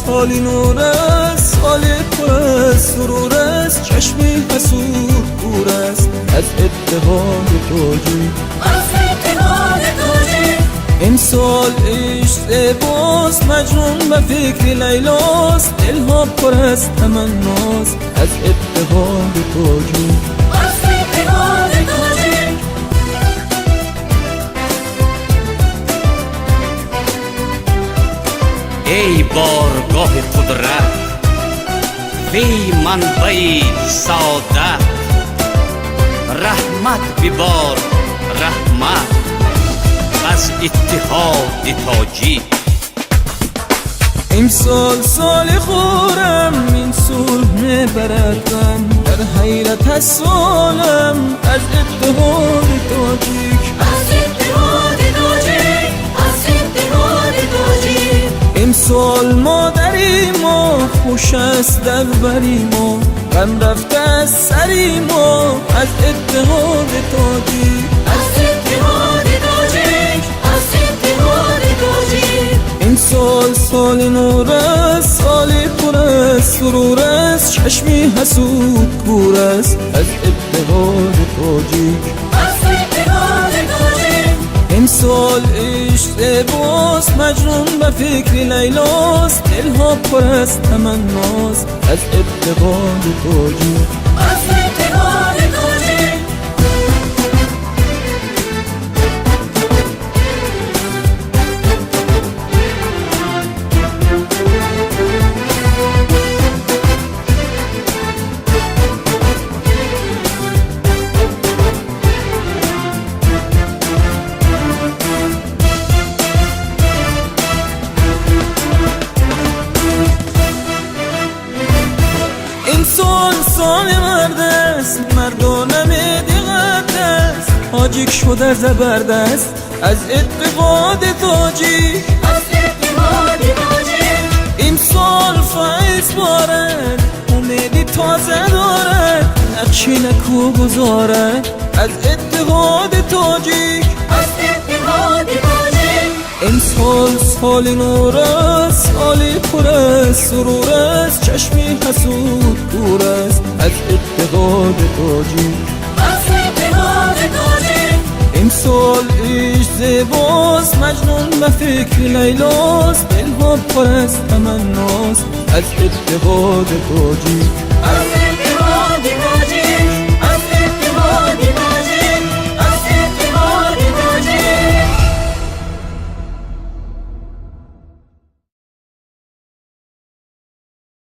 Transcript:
سالی نور است، سالی پر از سرور است، چشمی حسود کور است از اتحاد تاجیک. امسال عشق زیباست، مجنون به فکر لیلاست، دلها پر از تمناست از اتحاد تاجیک. ای بارگاه قدرت، وی منبع سعادت، رحمت ببار رحمت از اتحاد تاجیک. امسال سال خورم، این صلح میبردم، در حیرت از سالم از اتحاد تاجیک. امسال مادری ما خوش است در بری ما، غم رفته از سری ما از اتحاد تاجیک. این سال سال نور است، سالی پر از سرور است، چشمی حسود کور است از اتحاد تاجیک. امسال عشق زیباست، مجنون به فکر لیلاست، دلها پر از تمناست از اتحاد تاجیک. سال سال مرد است، مردانه دیقت تاجیک شده زبردست از اتحاد تاجیک. این سال فیض بارد، امیدی تازه دارد، نقشی نکو گذارد از اتحاد تاجیک. این سال سال نور است، سالی پر از سرور است، چشمی حسود کور است از اتحاد تاجیک. این سال عشق زیباست، مجنون به فکر لیلاست، دلها پر از تمناست از اتحاد تاجیک.